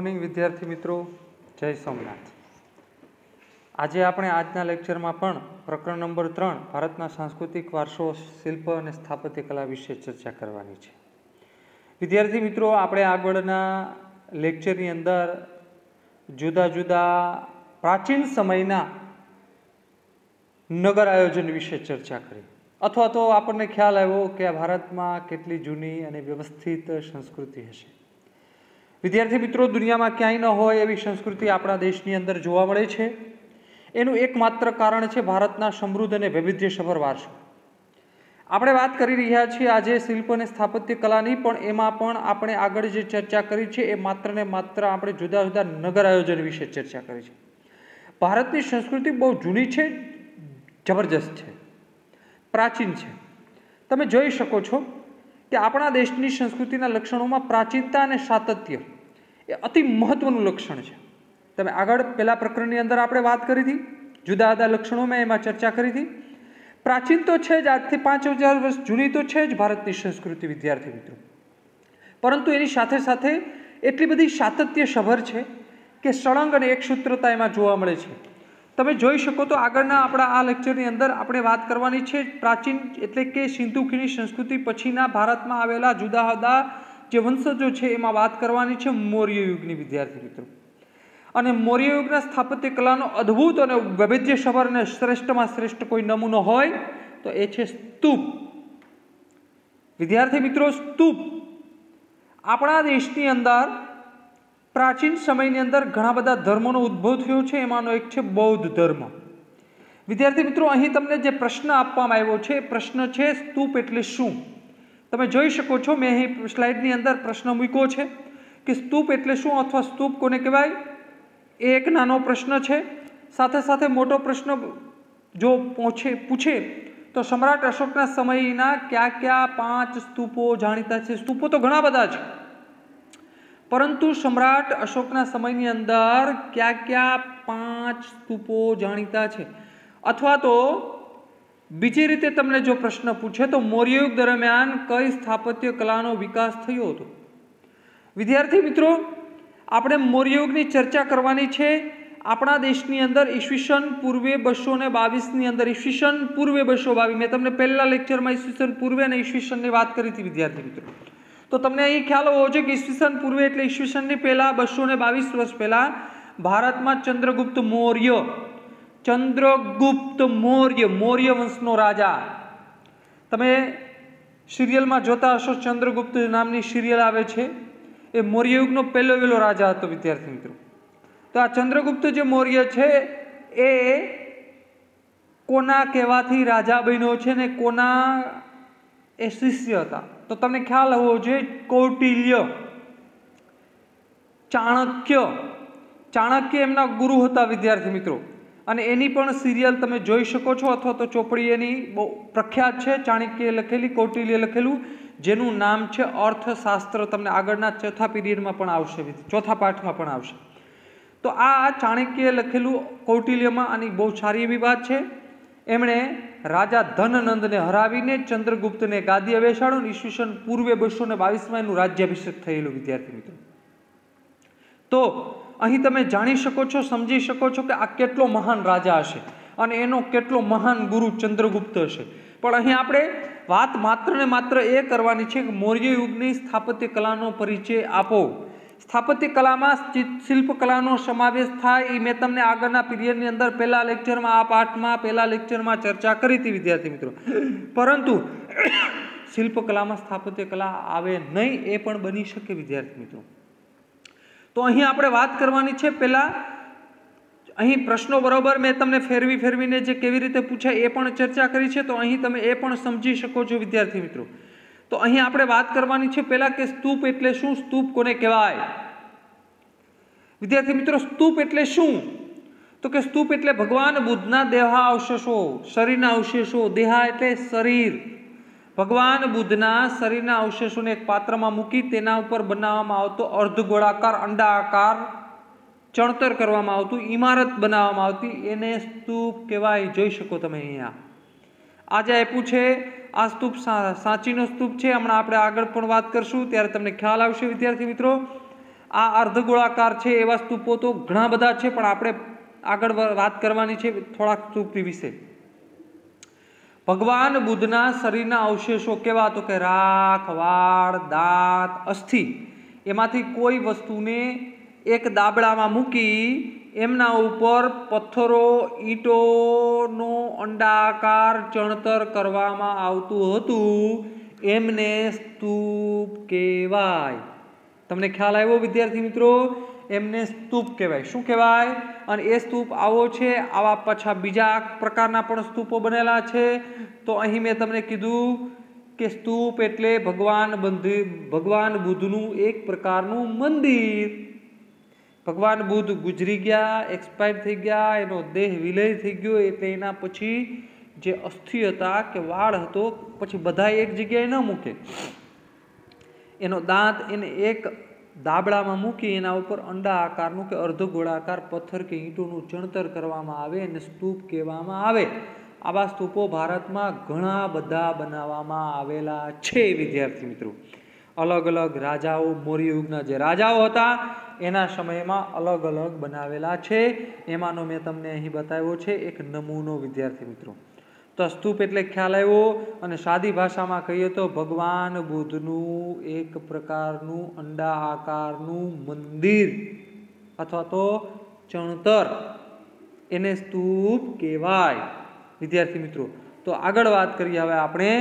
Morning વિદ્યાર્થી મિત્રો, જય સોમનાથ। આજે આપણે આજના લેક્ચરમાં પણ પ્રકરણ નંબર 3 ભારતના સાંસ્કૃતિક વારસો, શિલ્પ અને સ્થાપત્ય કલા વિશે ચર્ચા કરવાની છે। વિદ્યાર્થી મિત્રો, આપણે આગળના લેક્ચરની અંદર જુદા જુદા પ્રાચીન સમયના નગર આયોજન વિશે ચર્ચા કરી, અથવા તો આપણને ખ્યાલ આવ્યો કે ભારતમાં કેટલી જૂની અને વ્યવસ્થિત સંસ્કૃતિ હશે। વિદ્યાર્થી મિત્રો, દુનિયામાં ક્યાંય ન હોય એવી સંસ્કૃતિ આપણા દેશની અંદર જોવા મળે છે। એનું એકમાત્ર કારણ છે ભારતના સમૃદ્ધ અને વૈવિધ્યસભર વારસો। આપણે વાત કરી રહ્યા છીએ આજે શિલ્પ અને સ્થાપત્ય કલાની, પણ એમાં પણ આપણે આગળ જે ચર્ચા કરી છે એ માત્ર ને માત્ર આપણે જુદા જુદા નગર આયોજન વિશે ચર્ચા કરી છે। ભારતની સંસ્કૃતિ બહુ જૂની છે, જબરજસ્ત છે, પ્રાચીન છે। તમે જોઈ શકો છો કે આપણા દેશની સંસ્કૃતિના લક્ષણોમાં પ્રાચીનતા અને સાતત્ય એ અતિ મહત્વનું લક્ષણ છે। તમે આગળ પહેલા પ્રકરણની અંદર આપણે વાત કરી હતી, જુદા જુદા લક્ષણોમાં એમાં ચર્ચા કરી હતી। પ્રાચીન તો છે જ, આજથી 5000 વર્ષ જૂની તો છે જ ભારતની સંસ્કૃતિ વિદ્યાર્થી મિત્રો, પરંતુ એની સાથે સાથે એટલી બધી સાતત્યસભર છે કે સળંગ અને એકસૂત્રતા એમાં જોવા મળે છે। તમે જોઈ શકો તો આગળના આપણા આ લેક્ચરની અંદર આપણે વાત કરવાની છે પ્રાચીન એટલે કે સિંધુ ખીણની સંસ્કૃતિ પછીના ભારતમાં આવેલા જુદા જુદા જે વંશજો છે એમાં વાત કરવાની છે મૌર્ય યુગની વિદ્યાર્થી મિત્રો। અને મૌર્ય યુગના સ્થાપત્ય કલાનો અદ્ભુત અને વૈવિધ્યસભર અને શ્રેષ્ઠમાં શ્રેષ્ઠ કોઈ નમૂનો હોય તો એ છે સ્તૂપ। વિદ્યાર્થી મિત્રો, સ્તૂપ આપણા દેશની અંદર પ્રાચીન સમયની અંદર ઘણા બધા ધર્મોનો ઉદ્ભવ થયો છે, એમાંનો એક છે બૌદ્ધ ધર્મ। વિદ્યાર્થી મિત્રો, અહીં તમને જે પ્રશ્ન આપવામાં આવ્યો છે એ પ્રશ્ન છે સ્તૂપ એટલે શું? તમે જોઈ શકો છો, મેં અહીં સ્લાઇડની અંદર પ્રશ્ન મૂક્યો છે કે સ્તૂપ એટલે શું અથવા સ્તૂપ કોને કહેવાય? એ એક નાનો પ્રશ્ન છે। સાથે સાથે મોટો પ્રશ્ન જો પૂછે તો સમ્રાટ અશોકના સમયના કયા કયા 5 સ્તૂપો જાણીતા છે? સ્તૂપો તો ઘણા બધા છે, પરંતુ સમ્રાટ અશોકના સમયની અંદર કયા કયા 5 સ્તૂપો જાણીતા છે? અથવા તો બીજી રીતે તમને જો પ્રશ્ન પૂછે તો મૌર્ય યુગ દરમિયાન કઈ સ્થાપત્ય કલાનો વિકાસ થયો હતો? વિદ્યાર્થી મિત્રો, આપણે મૌર્ય યુગની ચર્ચા કરવાની છે। આપણા દેશની અંદર ઈસવીસન પૂર્વે 222ની અંદર, ઈસવીસન પૂર્વે 222, મેં તમને પહેલા લેક્ચરમાં ઈસવીસન પૂર્વે અને ઈસવીસનની વાત કરી હતી વિદ્યાર્થી મિત્રો। તો તમને અહીં ખ્યાલ હોવો જોઈએ કે ઈસવીસન પૂર્વે એટલે ઈસવીસનની પહેલા 222 વર્ષ પહેલા ભારતમાં ચંદ્રગુપ્ત મૌર્ય, મૌર્ય વંશનો રાજા, તમે સિરિયલમાં જોતા હશો, ચંદ્રગુપ્ત નામની સિરિયલ આવે છે, એ મૌર્ય યુગનો પહેલો રાજા હતો વિદ્યાર્થી મિત્રો। તો આ ચંદ્રગુપ્ત જે મૌર્ય છે એ કોના કહેવાથી રાજા બન્યો છે ને કોના એ શિષ્ય હતા? તો તમને ખ્યાલ હોવો જોઈએ, કૌટિલ્ય, ચાણક્ય એમના ગુરુ હતા વિદ્યાર્થી મિત્રો। અને એની પણ સિરિયલ તમે જોઈ શકો છો, અથવા તો ચોપડી એની બહુ પ્રખ્યાત છે, ચાણક્યએ લખેલી, કૌટિલ્યએ લખેલું, જેનું નામ છે અર્થશાસ્ત્ર। તમને આગળના ચોથા પીરિયડમાં પણ આવશે, ચોથા પાઠમાં પણ આવશે। તો આ ચાણક્યએ લખેલું કૌટિલ્યમાં આની બહુ સારી એવી વાત છે। એમણે રાજા ધનનંદને હરાવીને ચંદ્રગુપ્તને ગાદીએ બેસાડ્યો, ઈસવીસન પૂર્વે 222માં એનું રાજ્યાભિષેક થયેલું વિદ્યાર્થી મિત્રો। તો અહીં તમે જાણી શકો છો, સમજી શકો છો કે આ કેટલો મહાન રાજા હશે અને એનો કેટલો મહાન ગુરુ ચંદ્રગુપ્ત હશે। પણ અહીં આપણે વાત માત્ર ને માત્ર એ કરવાની છે કે મૌર્ય યુગની સ્થાપત્ય કલાનો પરિચય આપો। સ્થાપત્ય કલામાં શિલ્પકલાનો સમાવેશ થાય એ મેં તમને આગળના પીરિયડની અંદર પહેલા લેક્ચરમાં, આ પાઠમાં પહેલા લેક્ચરમાં ચર્ચા કરી હતી વિદ્યાર્થી મિત્રો, પરંતુ શિલ્પકલામાં સ્થાપત્ય કલા આવે નહીં એ પણ બની શકે વિદ્યાર્થી મિત્રો। તો અહીં આપણે વાત કરવાની છે, પહેલા અહીં પ્રશ્નો બરોબર મેં તમને ફેરવીને જે કેવી રીતે પૂછાય એ પણ ચર્ચા કરી છે, તો અહીં તમે એ પણ સમજી શકો છો વિદ્યાર્થી મિત્રો। તો અહીં આપણે વાત કરવાની છે પહેલા કે સ્તૂપ એટલે શું, સ્તૂપ કોને કહેવાય? વિદ્યાર્થી મિત્રો, સ્તૂપ એટલે શું? તો કે સ્તૂપ એટલે ભગવાન બુદ્ધના દેહા અવશેષો, શરીરના અવશેષો, દેહા એટલે શરીર, ભગવાન બુદ્ધના શરીરના અવશેષોને એક પાત્રમાં મૂકી તેના ઉપર બનાવવામાં આવતો અર્ધગોળાકાર અંડાકાર ચણતર કરવામાં આવતું, ઇમારત બનાવવામાં આવતી, એને સ્તૂપ કહેવાય। જોઈ શકો તમે અહીંયા આજે આપ્યું છે, આ સ્તૂપ સાંચીનો સ્તૂપ છે, હમણાં આપણે આગળ પણ વાત કરશું ત્યારે તમને ખ્યાલ આવશે વિદ્યાર્થી મિત્રો। આ અર્ધગોળાકાર છે એવા સ્તૂપો તો ઘણા બધા છે, પણ આપણે આગળ વાત કરવાની છે થોડાક સ્તૂપ વિશે. ભગવાન બુદ્ધના શરીરના અવશેષો કેવા, તો કે રાખ, વાળ, દાંત, અસ્થિ એમાંથી કોઈ વસ્તુને એક દાબડામાં મૂકી એમના ઉપર પથ્થરો, ઈંટોનો અંડાકાર ચણતર કરવામાં આવતું હતું, એમને સ્તૂપ કહેવાય. તમને ખ્યાલ આવ્યો વિદ્યાર્થી મિત્રો? એમને સ્તૂપ કહેવાય. શું કહેવાય? અને એ સ્તૂપ આવો છે. આવા પાછા બીજા પ્રકારના પણ સ્તૂપો બનેલા છે. તો અહીં મેં તમને કીધું કે સ્તૂપ એટલે ભગવાન બુદ્ધનું એક પ્રકારનું મંદિર. ભગવાન બુદ્ધ ગુજરી ગયા, એક્સપાયર થઈ ગયા, એનો દેહ વિલય થઈ ગયો, એટલે એના પછી જે અસ્થિ હતા કે વાળ હતો પછી બધા એક જગ્યાએ ન મૂકે, એનો દાંત એને એક દાબડામાં મૂકી એના ઉપર અંડા આકારનું કે અર્ધગોળાકાર પથ્થર કે ઈંટોનું ચણતર કરવામાં આવે અને સ્તૂપ કહેવામાં આવે. આવા સ્તૂપો ભારતમાં ઘણા બધા બનાવવામાં આવેલા છે વિદ્યાર્થી મિત્રો. અલગ અલગ રાજાઓ, મૌર્ય યુગના જે રાજાઓ હતા એના સમયમાં અલગ અલગ બનાવેલા છે. એમાંનો મેં તમને અહીં બતાવ્યો છે એક નમૂનો વિદ્યાર્થી મિત્રો. તો સ્તૂપ એટલે ખ્યાલ આવ્યો. અને સાદી ભાષામાં કહીએ તો ભગવાન બુદ્ધનું એક પ્રકારનું અંડા આકારનું મંદિર અથવા તો ચણતર, એને સ્તૂપ કહેવાય વિદ્યાર્થી મિત્રો. તો આગળ વાત કરીએ હવે આપણે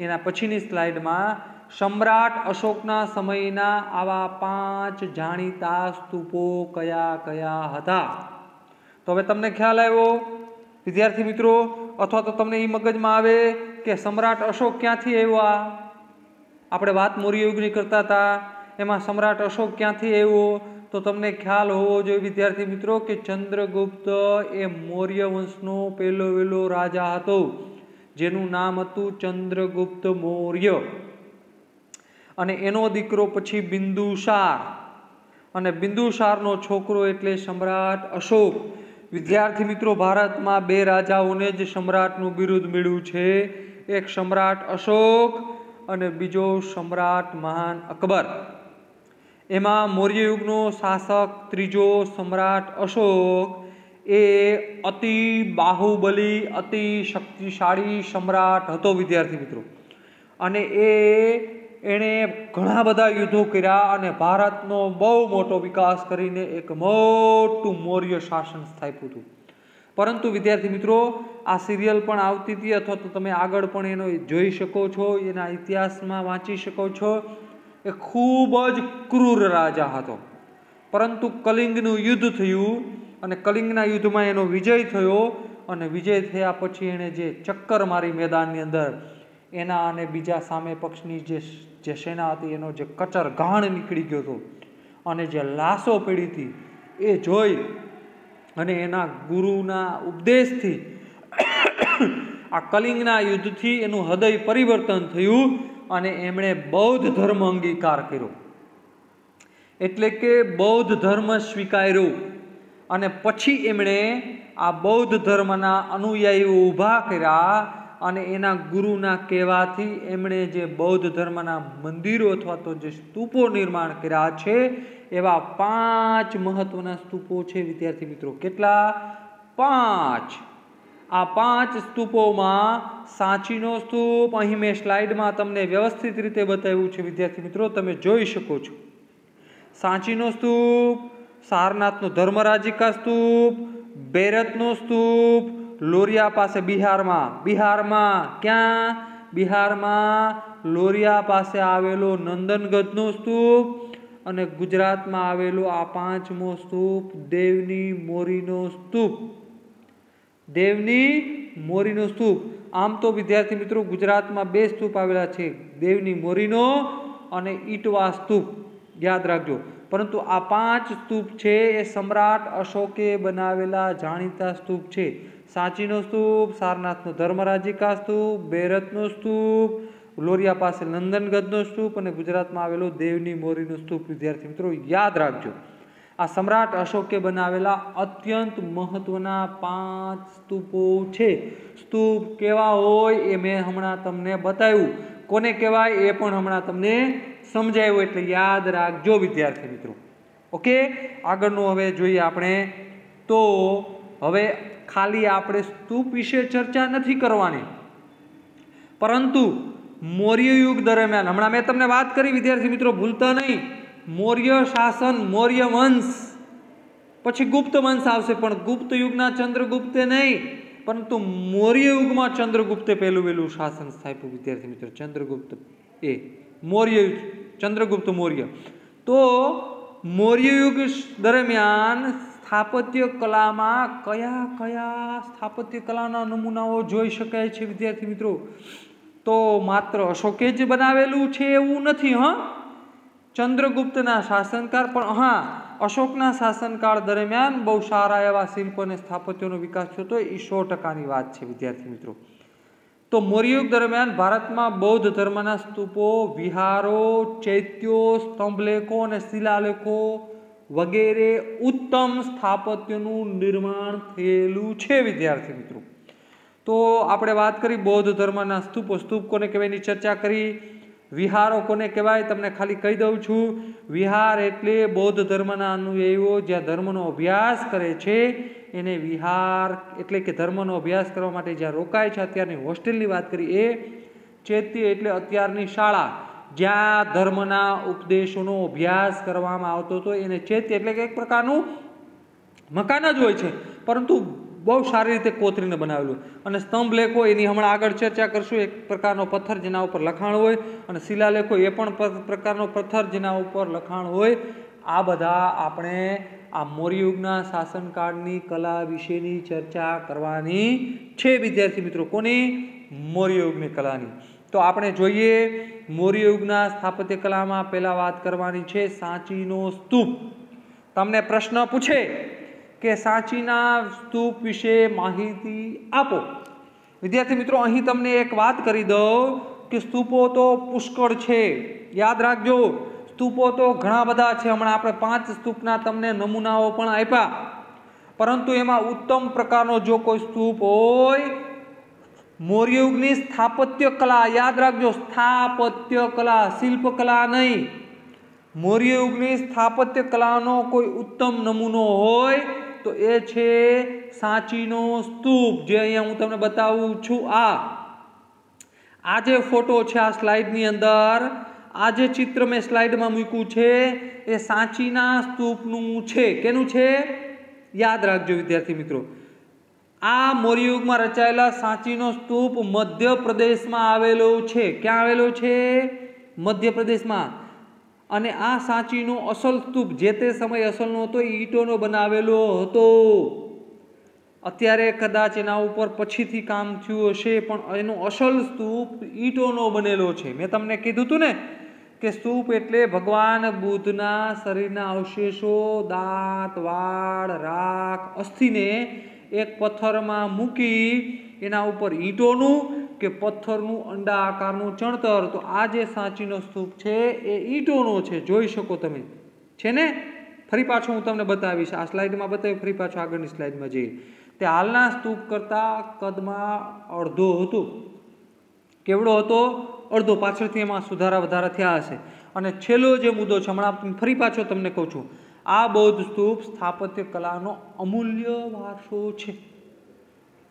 એના પછીની સ્લાઇડમાં. સમ્રાટ અશોકના સમયના આવા 5 જાણીતા સ્તૂપો કયા કયા હતા? તો હવે તમને ખ્યાલ આવ્યો વિદ્યાર્થી મિત્રો? અથવા તો તમને એ મગજમાં આવે કે સમ્રાટ અશોક ક્યાંથી આવ્યા? આપણે વાત મૌર્ય યુગની કરતા હતા, એમાં સમ્રાટ અશોક ક્યાંથી આવ્યો? તો તમને ખ્યાલ હોવો જોઈએ વિદ્યાર્થી મિત્રો કે ચંદ્રગુપ્ત એ મૌર્ય વંશનો પહેલો રાજા હતો, જેનું નામ હતું ચંદ્રગુપ્ત મૌર્ય. અને એનો દીકરો પછી બિંદુસાર, અને બિંદુસારનો છોકરો એટલે સમ્રાટ અશોક. વિદ્યાર્થી મિત્રો, ભારતમાં 2 રાજાઓને જ સમ્રાટનું બિરુદ મળ્યું છે. એક સમ્રાટ અશોક અને બીજો સમ્રાટ મહાન અકબર. એમાં મૌર્ય યુગનો શાસક ત્રીજો સમ્રાટ અશોક એ અતિ બાહુબલી, અતિ શક્તિશાળી સમ્રાટ હતો વિદ્યાર્થી મિત્રો. અને એણે ઘણા બધા યુદ્ધો કર્યા અને ભારતનો બહુ મોટો વિકાસ કરીને એક મોટું મૌર્ય શાસન સ્થાપ્યું હતું. પરંતુ વિદ્યાર્થી મિત્રો, આ સિરિયલ પણ આવતી હતી અથવા તો તમે આગળ પણ એનો જોઈ શકો છો, એના ઇતિહાસમાં વાંચી શકો છો. એ ખૂબ જ ક્રૂર રાજા હતો. પરંતુ કલિંગનું યુદ્ધ થયું અને કલિંગના યુદ્ધમાં એનો વિજય થયો. અને વિજય થયા પછી એણે જે ચક્કર મારી મેદાનની અંદર, એના અને બીજા સામે પક્ષની જે સેના હતી એનો જે કચર ઘાણ નીકળી ગયો હતો અને જે લાશો પડી હતી એ જોઈ અને એના ગુરુના ઉપદેશથી આ કલિંગના યુદ્ધથી એનું હૃદય પરિવર્તન થયું અને એમણે બૌદ્ધ ધર્મ અંગીકાર કર્યો. એટલે કે બૌદ્ધ ધર્મ સ્વીકાર્યો. અને પછી એમણે આ બૌદ્ધ ધર્મના અનુયાયીઓ ઊભા કર્યા અને એના ગુરુના કહેવાથી એમણે જે બૌદ્ધ ધર્મના મંદિરો અથવા તો જે સ્તૂપો નિર્માણ કર્યા છે, એવા 5 મહત્વના સ્તૂપો છે વિદ્યાર્થી મિત્રો. કેટલા? 5. આ 5 સ્તૂપોમાં સાંચીનો સ્તૂપ, અહીં મેં સ્લાઇડમાં તમને વ્યવસ્થિત રીતે બતાવ્યું છે વિદ્યાર્થી મિત્રો, તમે જોઈ શકો છો. સાંચીનો સ્તૂપ, સારનાથનો ધર્મરાજિકા સ્તૂપ, બેરતનો સ્તૂપ, લોરિયા પાસે બિહારમાં ક્યાં? બિહારમાં લોરિયા પાસે આવેલો નંદનગઢનો સ્તૂપ, અને ગુજરાતમાં આવેલો આ 5મો સ્તૂપ દેવની મોરીનો સ્તૂપ. દેવની મોરીનો સ્તૂપ. આમ તો વિદ્યાર્થી મિત્રો ગુજરાતમાં 2 સ્તૂપ આવેલા છે, દેવની મોરીનો અને ઈટવા સ્તૂપ, યાદ રાખજો. પરંતુ આ 5 સ્તૂપ છે એ સમ્રાટ અશોકે બનાવેલા જાણીતા સ્તૂપ છે. સાંચીનો સ્તૂપ, સારનાથનો ધર્મરાજિકા સ્તૂપ, બેરતનો સ્તૂપ, લોરિયા પાસે નંદનગઢનો સ્તૂપ અને ગુજરાતમાં આવેલો દેવની મોરીનો સ્તૂપ. વિદ્યાર્થી મિત્રો યાદ રાખજો, આ સમ્રાટ અશોકે બનાવેલા અત્યંત મહત્વના 5 સ્તૂપો છે. સ્તૂપ કેવા હોય એ મેં હમણાં તમને બતાવ્યું, કોને કહેવાય એ પણ હમણાં તમને સમજાવ્યું, એટલે યાદ રાખજો વિદ્યાર્થી મિત્રો. ઓકે, આગળનું હવે જોઈએ આપણે. તો હવે ખાલી આપણે સ્તૂપ વિશે ચર્ચા નથી કરવાની, પરંતુ મૌર્ય યુગ દરમિયાન, હમણાં મેં તમને વાત કરી વિદ્યાર્થી મિત્રો, ભૂલતા નહીં, મૌર્ય શાસન, મૌર્ય વંશ, પછી ગુપ્ત વંશ આવશે, પણ ગુપ્ત યુગના ચંદ્રગુપ્તે નહીં, પરંતુ મૌર્ય યુગમાં ચંદ્રગુપ્તે પહેલું શાસન સ્થાપ્યું વિદ્યાર્થી મિત્રો. ચંદ્રગુપ્ત એ મૌર્ય, ચંદ્રગુપ્ત મૌર્ય. તો મૌર્ય યુગ દરમિયાન સ્થાપત્ય કલામાં કયા કયા સ્થાપત્ય કલાના નમૂનાઓ જોઈ શકાય છે વિદ્યાર્થી મિત્રો? તો માત્ર અશોકે જ બનાવેલું છે એવું નથી. ચંદ્રગુપ્તના શાસનકાળ, પણ અશોકના શાસનકાળ દરમિયાન બહુ સારા એવા શિલ્પ અને સ્થાપત્યોનો વિકાસ થયો હતો, એ 100%ની વાત છે વિદ્યાર્થી મિત્રો. તો મૌર્ય યુગ દરમિયાન ભારતમાં બૌદ્ધ ધર્મના સ્તૂપો, વિહારો, ચૈત્યો, સ્તંભલેખો અને શિલાલેખો વગેરે ઉત્તમ સ્થાપત્યનું નિર્માણ થયેલું છે વિદ્યાર્થી મિત્રો. તો આપણે વાત કરી બૌદ્ધ ધર્મના સ્તૂપો. સ્તૂપ કોને કહેવાય એની ચર્ચા કરી. વિહારો કોને કહેવાય તમને ખાલી કહી દઉં છું. વિહાર એટલે બૌદ્ધ ધર્મના અનુયાયીઓ જ્યાં ધર્મનો અભ્યાસ કરે છે એને વિહાર એટલે કે ધર્મનો અભ્યાસ કરવા માટે જ્યાં રોકાય છે, અત્યારની હોસ્ટેલની વાત કરી એ. ચૈત્ય એટલે અત્યારની શાળા જ્યાં ધર્મના ઉપદેશોનો અભ્યાસ કરવામાં આવતો હતો એને ચૈત્ય એટલે કે એક પ્રકારનું મકાન જ હોય છે, પરંતુ બહુ સારી રીતે કોતરીને બનાવેલું. અને સ્તંભ લેખો એની હમણાં આગળ ચર્ચા કરશું. એક પ્રકારનો પથ્થર જેના ઉપર લખાણ હોય, અને શિલાલેખો એ પણ પ્રકારનો પથ્થર જેના ઉપર લખાણ હોય. આ બધા આપણે આ મૌર્ય યુગના શાસનકાળની કલા વિશેની ચર્ચા કરવાની છે વિદ્યાર્થી મિત્રો. કોની? મૌર્ય યુગની કલાની. તો આપણે જોઈએ મૌર્ય યુગના સ્થાપત્ય કલામાં પહેલા વાત કરવાની છે સાંચીનો સ્તૂપ. તમને પ્રશ્ન પૂછે કે સાંચીના સ્તૂપ વિશે માહિતી આપો. વિદ્યાર્થી મિત્રો, અહીં તમને એક વાત કરી દઉં કે સ્તૂપો તો પુષ્કળ છે. યાદ રાખજો, સ્તૂપો તો ઘણા બધા છે. હમણાં આપણે 5 સ્તૂપના તમને નમૂનાઓ પણ આપ્યા, પરંતુ એમાં ઉત્તમ પ્રકારનો જો કોઈ સ્તૂપ હોય, મૌર્ય યુગની સ્થાપત્ય કલા, યાદ રાખજો, સ્થાપત્ય કલા, શિલ્પકલા નહીં, મૌર્ય યુગની સ્થાપત્ય કલાનો કોઈ ઉત્તમ નમૂનો હોય તો એ છે સાંચીનો સ્તૂપ, જે અહીંયા હું તમને બતાવું છું. આ જે ફોટો છે આ સ્લાઇડની અંદર, આ જે ચિત્ર મેં સ્લાઇડમાં મૂક્યું છે એ સાંચીના સ્તૂપનું છે. કેનું છે? યાદ રાખજો વિદ્યાર્થી મિત્રો. આ મૌર્ય યુગમાં રચાયેલા સાંચીનો સ્તૂપ મધ્યપ્રદેશમાં આવેલો છે. ક્યાં આવેલો છે? મધ્યપ્રદેશમાં. અને આ સાંચીનો અસલ સ્તૂપ જે તે સમય અસલનો હતો, ઈંટોનો બનાવેલો હતો. અત્યારે કદાચ એના ઉપર પછીથી કામ થયું હશે, પણ એનો અસલ સ્તૂપ ઈંટોનો બનેલો છે. મેં તમને કીધું હતું ને કે સ્તૂપ એટલે ભગવાન બુદ્ધના શરીરના અવશેષો, દાંત, વાળ, રાખ, અસ્થિને એક પથ્થરમાં મૂકી એના ઉપર ઈંટોનું કે પથ્થરનું અંડા આકારનું ચણતર. તો આ જે સાંચીનો સ્તૂપ છે એ ઈંટોનો છે, જોઈ શકો તમે. છે ને? ફરી પાછો હું તમને બતાવીશ. આ સ્લાઇડમાં બતાવ્યું, ફરી પાછો આગળની સ્લાઇડમાં જઈએ. તે હાલના સ્તૂપ કરતાં કદમાં અડધો હતો. કેવડો હતો? અડધો. પાછળથી એમાં સુધારા વધારા થયા હશે. અને છેલ્લો જે મુદ્દો છે, હમણાં ફરી પાછો તમને કહું છું, આ બૌદ્ધ સ્તૂપ સ્થાપત્ય કલાનો અમૂલ્ય વારસો છે.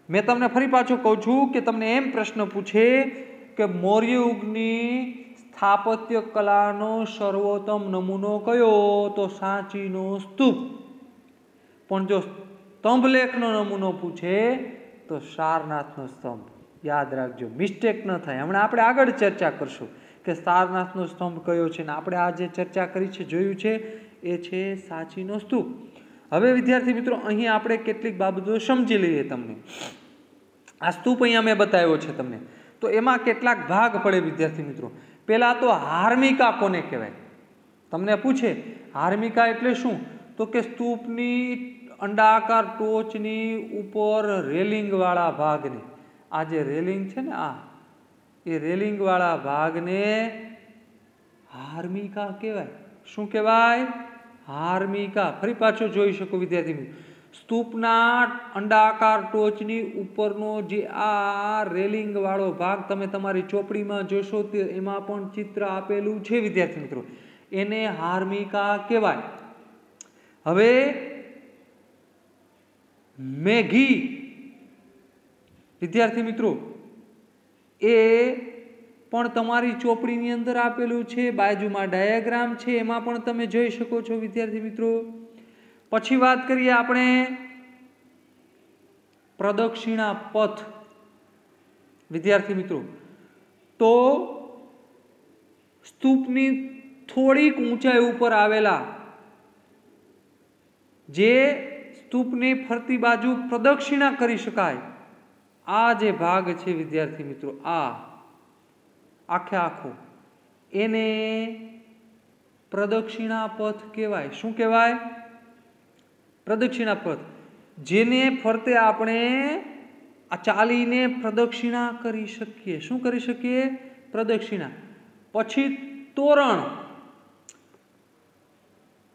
મેં તમને ફરી પાછો કહું છું કે તમને એમ પ્રશ્ન પૂછે કે મૌર્ય યુગની સ્થાપત્ય કલાનો સર્વોત્તમ નમૂનો કયો? તો સાંચીનો સ્તૂપ. પણ જો સ્તંભલેખનો નમૂનો પૂછે તો સારનાથનો સ્તંભ. યાદ રાખજો, મિસ્ટેક ન થાય. હમણાં આપણે આગળ ચર્ચા કરશું કે સારનાથનો સ્તંભ કયો છે, ને આપણે આ જે ચર્ચા કરી છે, જોયું છે, એ છે સાંચીનો સ્તૂપ. હવે વિદ્યાર્થી મિત્રો, અહીં આપણે કેટલીક બાબતો સમજી લઈએ. તમને આ સ્તૂપ અહીંયા મેં બતાવ્યો છે તમને, તો એમાં કેટલાક ભાગ પડે વિદ્યાર્થી મિત્રો. પહેલા તો હાર્મિકા કોને કહેવાય? તમને પૂછે હાર્મિકા એટલે શું? તો કે સ્તૂપની અંડાકાર ટોચની ઉપર રેલિંગ વાળા ભાગને, આ જે રેલિંગ છે ને, એ રેલિંગ વાળા ભાગને હાર્મિકા કહેવાય. શું કહેવાય? હાર્મિકા. ફરી પાછો જોઈ શકો વિદ્યાર્થી મિત્રો. સ્તૂપના અંડાકાર ટોચની ઉપરનો જે આ રેલિંગ વાળો ભાગ તમે તમારી ચોપડીમાં જોશો, તે એમાં પણ ચિત્ર આપેલું છે વિદ્યાર્થી મિત્રો, એને હાર્મિકા કહેવાય. હવે મેઘી વિદ્યાર્થી મિત્રો એ પણ તમારી ચોપડીની અંદર આપેલું છે, બાજુમાં ડાયાગ્રામ છે, એમાં પણ તમે જોઈ શકો છો વિદ્યાર્થી મિત્રો। પછી વાત કરીએ આપણે પ્રદક્ષિણા પથ વિદ્યાર્થી મિત્રો, તો સ્તૂપની થોડીક ઊંચાઈ ઉપર આવેલા જે સ્તૂપની ફરતી બાજુ પ્રદક્ષિણા કરી શકાય આ જે ભાગ છે વિદ્યાર્થી મિત્રો, આ આખે આખો એને પ્રદક્ષિણા પથ કહેવાય। શું કહેવાય? પ્રદક્ષિણા પથ, જેને ફરતે આપણે ચાલીને પ્રદક્ષિણા કરી શકીએ। શું કરી શકીએ? પ્રદક્ષિણા। પછી તોરણ,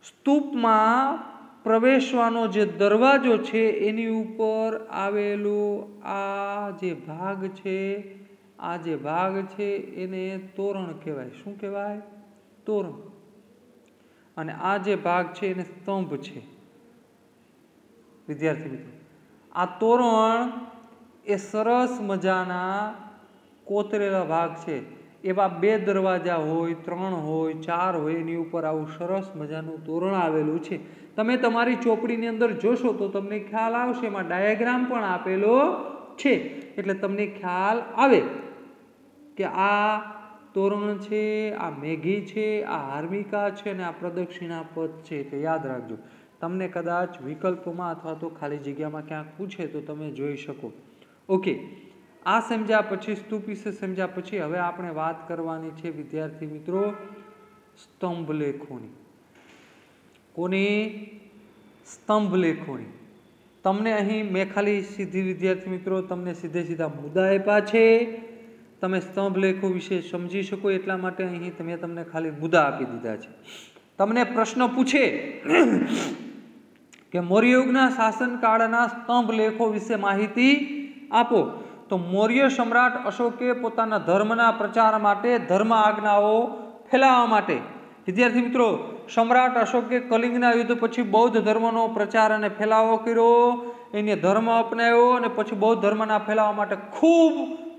સ્તૂપમાં પ્રવેશવાનો જે દરવાજો છે એની ઉપર આવેલો આ જે ભાગ છે એને તોરણ કહેવાય। શું કહેવાય? તોરણ। અને આ જે ભાગ છે એને સ્તંભ છે વિદ્યાર્થી મિત્રો। આ તોરણ એ સરસ મજાના કોતરેલા ભાગ છે। એવા 2 દરવાજા હોય, 3 હોય, 4 હોય, એની ઉપર આવું સરસ મજાનું તોરણ આવેલું છે। તમે તમારી ચોપડીની અંદર જોશો તો તમને ખ્યાલ આવશે, એમાં ડાયાગ્રામ પણ આપેલો છે, એટલે તમને ખ્યાલ આવે કે આ તોરણ છે, આ મેઘી છે, આ હાર્મિકા છે અને આ પ્રદક્ષિણા પથ છે। એટલે યાદ રાખજો, તમને કદાચ વિકલ્પોમાં અથવા તો ખાલી જગ્યામાં ક્યાંક પૂછે તો તમે જોઈ શકો। ઓકે, આ સમજ્યા પછી, સ્તૂપ વિશે સમજ્યા પછી હવે આપણે વાત કરવાની છે વિદ્યાર્થી મિત્રો સ્તંભ લેખોની। કોની? સ્તંભ લેખોની। તમને અહીં મેં ખાલી સીધી વિદ્યાર્થી મિત્રો તમને સીધા મુદ્દા આપ્યા છે, તમે સ્તંભ લેખો વિશે સમજી શકો એટલા માટે અહીં મેં તમને ખાલી મુદ્દા આપી દીધા છે। તમને પ્રશ્ન પૂછે કે મૌર્ય યુગના શાસનકાળના સ્તંભ લેખો વિશે માહિતી આપો, તો મૌર્ય સમ્રાટ અશોકે પોતાના ધર્મના પ્રચાર માટે, ધર્મ આજ્ઞાઓ ફેલાવવા માટે વિદ્યાર્થી મિત્રો સમ્રાટ અશોકે કલિંગના યુદ્ધ પછી બૌદ્ધ ધર્મનો પ્રચાર અને ફેલાવો કર્યો, એને ધર્મ અપનાવ્યો અને પછી બૌદ્ધ ધર્મના ફેલાવા માટે ખૂબ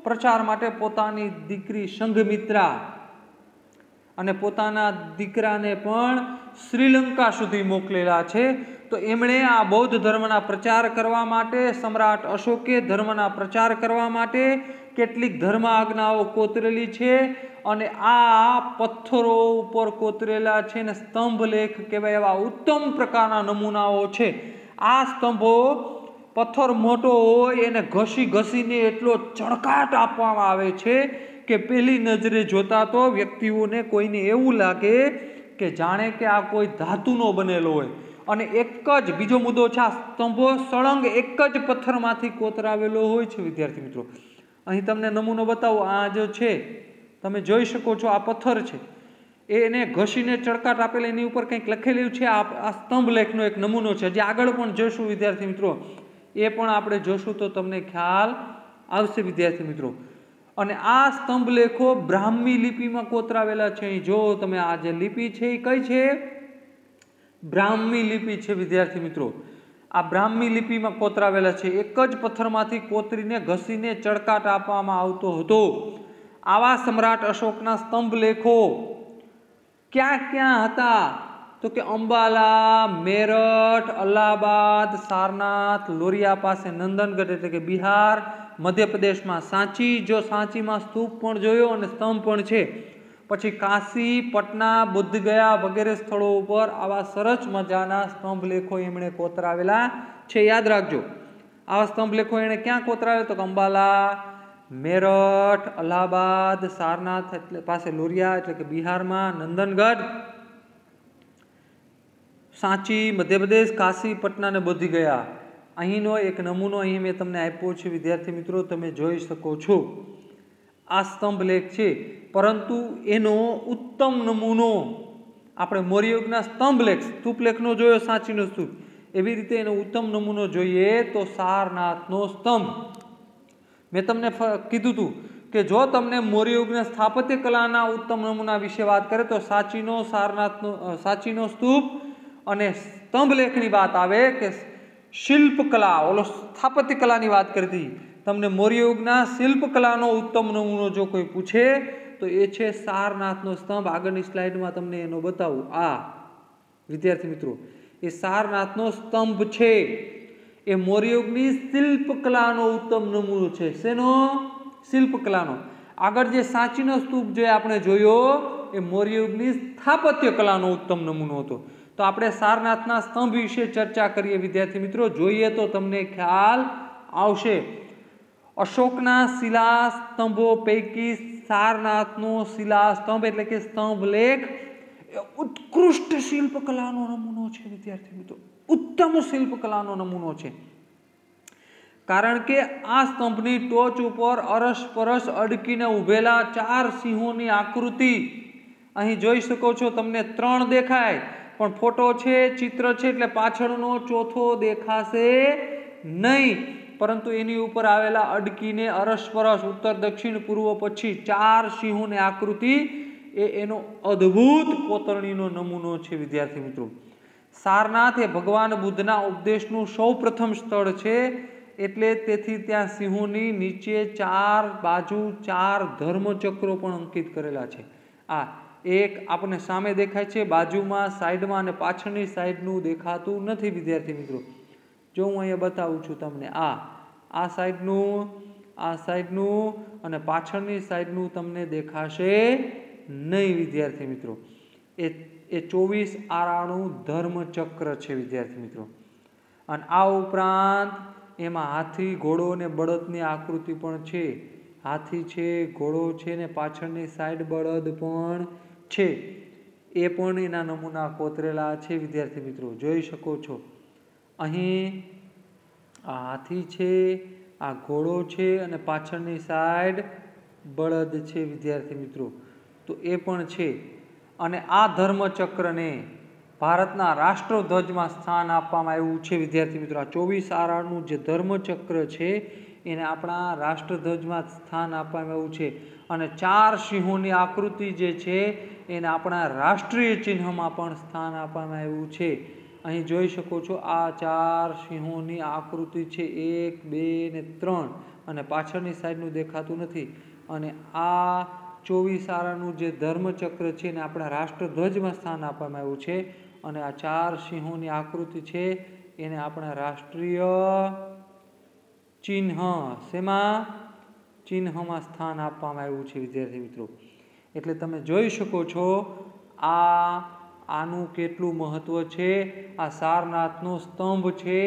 પ્રચાર માટે પોતાની દીકરી સંઘમિત્રા અને પોતાના દીકરાને પણ શ્રીલંકા સુધી મોકલેલા છે। તો એમણે આ બૌદ્ધ ધર્મના પ્રચાર કરવા માટે, સમ્રાટ અશોકે ધર્મના પ્રચાર કરવા માટે કેટલીક ધર્મ આજ્ઞાઓ કોતરેલી છે અને આ પથ્થરો ઉપર કોતરેલા છે ને સ્તંભ લેખ કહેવાય એવા ઉત્તમ પ્રકારના નમૂનાઓ છે। આ સ્તંભો પથ્થર મોટો હોય એને ઘસીને એટલો ચળકાટ આપવામાં આવે છે કે પહેલી નજરે જોતા તો વ્યક્તિઓને કોઈને એવું લાગે કે જાણે કે આ કોઈ ધાતુનો બનેલો હોય। અને એક જ બીજો મુદ્દો છે, આ સ્તંભો સળંગ એક જ પથ્થરમાંથી કોતરાવેલો હોય છે વિદ્યાર્થી મિત્રો। અહીં તમને નમૂનો બતાવો, આ જો છે તમે જોઈ શકો છો, આ પથ્થર છે એને ઘસીને ચળકાટ આપેલ એની ઉપર કંઈક લખેલું છે। આ સ્તંભ લેખનો એક નમૂનો છે, જે આગળ પણ જોશું વિદ્યાર્થી મિત્રો, એ પણ આપણે જોશું તો તમને ખ્યાલ આવશે વિદ્યાર્થી મિત્રો। અને આ સ્તંભ લેખો બ્રાહ્મી લિપિમાં કોતરાવેલા છે। અહીં જો તમે આ જે લિપિ છે એ કઈ છે? બ્રાહ્મી લિપિ છે વિદ્યાર્થી મિત્રો। આ બ્રાહ્મી લિપિમાં કોતરાવેલા છે, એક જ પથ્થરમાંથી કોતરીને ઘસીને ચળકાટ આપવામાં આવતો હતો। આવા સમ્રાટ અશોકના સ્તંભ લેખો ક્યાં ક્યાં હતા? તો કે અંબાલા, મેરઠ, અલ્હાબાદ, સારનાથ, લોરિયા પાસે નંદનગઢ એટલે કે બિહાર, મધ્યપ્રદેશમાં સાંચી, જો સાંચીમાં સ્તૂપ પણ જોયો અને સ્તંભ પણ છે। પછી કાશી, પટના, બુદ્ધગયા વગેરે સ્થળો ઉપર આવા સરસ મજાના સ્તંભ લેખો એમણે કોતરાવેલા છે। યાદ રાખજો, આવા સ્તંભ લેખો એણે ક્યાં કોતરાવેલા? તો અંબાલા, મેરઠ, અલ્હાબાદ, સારનાથ એટલે પાસે લોરિયા એટલે કે બિહારમાં, નંદનગઢ, સાંચી મધ્યપ્રદેશ, કાશી, પટના ને બુદ્ધગયા। અહીંનો એક નમૂનો અહીં મેં તમને આપ્યો છે વિદ્યાર્થી મિત્રો, તમે જોઈ શકો છો। આ સ્તંભ લેખ છે, પરંતુ એનો ઉત્તમ નમૂનો આપણે મૌર્ય યુગના સ્તંભ લેખ, સ્તૂપ લેખનો જોયો, સાંચીનો સ્તૂપ, એવી રીતે એનો ઉત્તમ નમૂનો જોઈએ તો સારનાથનો સ્તંભ। મેં તમને કીધું હતું કે જો તમને મૌર્ય યુગના સ્થાપત્ય કલાના ઉત્તમ નમૂના વિશે વાત કરે તો સાંચીનો, સારનાથનો, સાંચીનો સ્તૂપ અને સ્તંભલેખની વાત આવે કે શિલ્પકલા, ઓલો સ્થાપત્ય કલાની વાત કરતી, તમને મૌર્ય યુગના શિલ્પકલાનો ઉત્તમ નમૂનો જો કોઈ પૂછે તો એ છે સારનાથનો સ્તંભ। આગળની સ્લાઇડમાં તમને એનો બતાવું। આ વિદ્યાર્થી મિત્રો, એ સારનાથનો સ્તંભ છે, એ મૌર્ય યુગની શિલ્પકલાનો ઉત્તમ નમૂનો છે। શેનો? શિલ્પકલાનો। આગળ જે સાંચીનો સ્તૂપ જે આપણે જોયો એ મૌર્ય યુગની સ્થાપત્ય કલાનો ઉત્તમ નમૂનો હતો। તો આપણે સારનાથના સ્તંભ વિશે ચર્ચા કરીએ વિદ્યાર્થી મિત્રો, જોઈએ તો તમને ખ્યાલ આવશે। અશોકના શિલા સ્તંભો પૈકી સારનાથનો શિલા સ્તંભ એટલે કે સ્તંભલેખ એ ઉત્કૃષ્ટ શિલ્પકલાનો નમૂનો છે વિદ્યાર્થી મિત્રો, ઉત્તમ શિલ્પકલાનો નમૂનો છે। કારણ કે આ સ્તંભની ટોચ ઉપર અરસપરસ અડકીને ઉભેલા 4 સિંહોની આકૃતિ અહીં જોઈ શકો છો। તમને 3 દેખાય પણ ફોટો છે, ચિત્ર છે એટલે પાછળનો ચોથો દેખાશે નહીં, પરંતુ એની ઉપર આવેલા અડકીને અરસપરસ ઉત્તર દક્ષિણ પૂર્વ પશ્ચિમ 4 સિંહોની આકૃતિ એ એનો અદ્ભુત કોતરણીનો નમૂનો છે વિદ્યાર્થી મિત્રો। સારનાથ એ ભગવાન બુદ્ધના ઉપદેશનું સૌપ્રથમ સ્થળ છે, એટલે તેથી ત્યાં સિંહોની નીચે 4 બાજુ 4 ધર્મચક્રો પણ અંકિત કરેલા છે। આ એક આપણને સામે દેખાય છે, બાજુમાં, સાઈડમાં અને પાછળની સાઈડનું દેખાતું નથી વિદ્યાર્થી મિત્રો। જો હું અહીંયા બતાવું છું તમને, આ સાઈડનું અને પાછળની સાઈડનું તમને દેખાશે નહીં વિદ્યાર્થી મિત્રો। એ 24 આરાનું ધર્મચક્ર છે વિદ્યાર્થી મિત્રો। અને આ ઉપરાંત એમાં હાથી, ઘોડો અને બળદની આકૃતિ પણ છે। હાથી છે, ઘોડો છે ને પાછળની સાઈડ બળદ પણ છે, એ પણ એના નમૂના કોતરેલા છે વિદ્યાર્થી મિત્રો। જોઈ શકો છો અહીં આ હાથી છે, આ ઘોડો છે અને પાછળની સાઈડ બળદ છે વિદ્યાર્થી મિત્રો, તો એ પણ છે। અને આ ધર્મચક્રને ભારતના રાષ્ટ્રધ્વજમાં સ્થાન આપવામાં આવ્યું છે વિદ્યાર્થી મિત્રો। આ 24 આરાનું જે ધર્મચક્ર છે એને આપણા રાષ્ટ્રધ્વજમાં સ્થાન આપવામાં આવ્યું છે। અને 4 સિંહોની આકૃતિ જે છે એને આપણા રાષ્ટ્રીય ચિહ્નમાં પણ સ્થાન આપવામાં આવ્યું છે। અહીં જોઈ શકો છો આ 4 સિંહોની આકૃતિ છે, 1, 2 ને 3, અને પાછળની સાઈડનું દેખાતું નથી। અને આ 24 આરાનું જે ધર્મચક્ર છે એને આપણા રાષ્ટ્રધ્વજમાં સ્થાન આપવામાં આવ્યું છે। અને આ 4 સિંહોની આકૃતિ છે એને આપણા રાષ્ટ્રીય ચિહ્ન, શેમાં? ચિહ્નમાં સ્થાન આપવામાં આવ્યું છે વિદ્યાર્થી મિત્રો। એટલે તમે જોઈ શકો છો આનું કેટલું મહત્વ છે। આ સારનાથનો સ્તંભ છે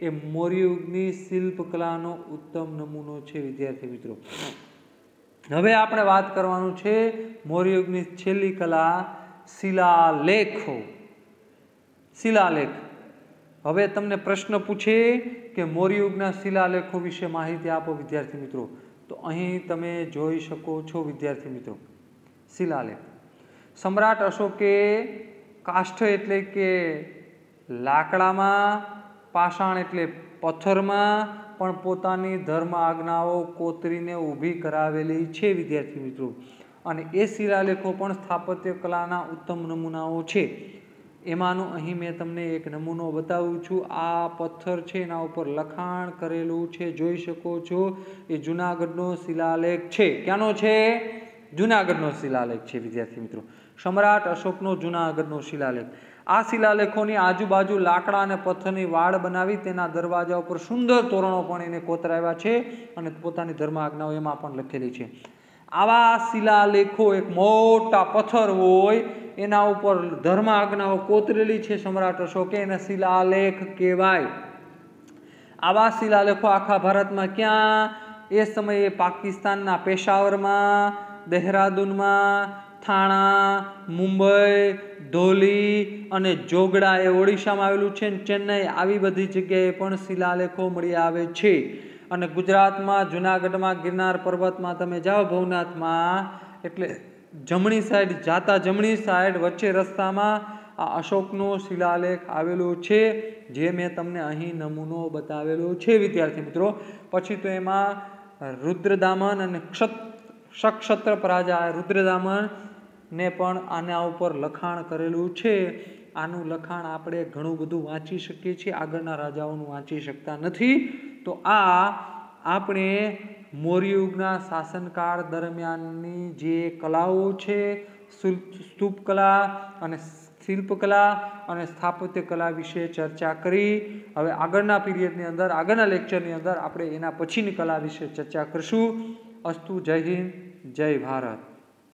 એ મૌર્ય યુગની શિલ્પકલાનો ઉત્તમ નમૂનો છે વિદ્યાર્થી મિત્રો। હવે આપણે વાત કરવાનું છે મૌર્ય યુગની છેલ્લી કલા, શિલાલેખો। શિલાલેખ। હવે તમને પ્રશ્ન પૂછે કે મૌર્ય યુગના શિલાલેખો વિશે માહિતી આપો વિદ્યાર્થી મિત્રો, તો અહીં તમે જોઈ શકો છો વિદ્યાર્થી મિત્રો શિલાલેખ। સમ્રાટ અશોકે કાષ્ઠ એટલે કે લાકડામાં, પાષાણ એટલે પથ્થરમાં પણ પોતાની ધર્મ આજ્ઞાઓ કોતરીને ઊભી કરાવેલી છે વિદ્યાર્થી મિત્રો। અને એ શિલાલેખો પણ સ્થાપત્ય કલાના ઉત્તમ નમૂનાઓ છે। એમાંનું અહીં મેં તમને એક નમૂનો બતાવું છું। આ પથ્થર છે એના ઉપર લખાણ કરેલું છે, જોઈ શકો છો। એ જુનાગઢનો શિલાલેખ છે। ક્યાંનો છે? જુનાગઢનો શિલાલેખ છે વિદ્યાર્થી મિત્રો। સમ્રાટ અશોકનો જુનાગઢનો શિલાલેખ। આ શિલાલેખોની આજુબાજુ લાકડા અને પથ્થરની વાડ બનાવી તેના દરવાજા ઉપર સુંદર તોરણો પણ એને કોતરાવ્યા છે અને પોતાની ધર્મ આજ્ઞાઓ એમાં પણ લખેલી છે। આવા શિલાલેખો, એક મોટા પથ્થર હોય એના ઉપર ધર્મ આજ્ઞાઓ કોતરેલી છે સમ્રાટ અશોકે, એને શિલાલેખ કહેવાય। આવા શિલાલેખો આખા ભારતમાં ક્યાં? એ સમયે પાકિસ્તાનના પેશાવરમાં, દહેરાદૂનમાં, થાણા, મુંબઈ, ધોલી અને જોગડા એ ઓડિશામાં આવેલું છે, ચેન્નઈ, આવી બધી જગ્યાએ પણ શિલાલેખો મળી આવે છે। અને ગુજરાતમાં જુનાગઢમાં ગિરનાર પર્વતમાં તમે જાઓ ભવનાથમાં, એટલે જમણી સાઈડ વચ્ચે રસ્તામાં આ અશોકનો શિલાલેખ આવેલો છે, જે મેં તમને અહીં નમૂનો બતાવેલો છે વિદ્યાર્થી મિત્રો। પછી તો એમાં રુદ્રદામન અને સક્ષત્ર રાજા રુદ્રદામન ને પણ આના ઉપર લખાણ કરેલું છે। આનું લખાણ આપણે ઘણું બધું વાંચી શકીએ છીએ, આગળના રાજાઓનું વાંચી શકતા નથી. તો આ આપણે મૌર્ય યુગના શાસનકાળ દરમિયાનની જે કલાઓ છે, સ્તૂપ કલા અને શિલ્પકલા અને સ્થાપત્ય કલા વિશે ચર્ચા કરી. હવે આગળના પીરિયડની અંદર, આગળના લેક્ચરની અંદર આપણે એના પછીની કલા વિશે ચર્ચા કરીશું. અસ્તુ. જય હિન્દ, જય ભારત.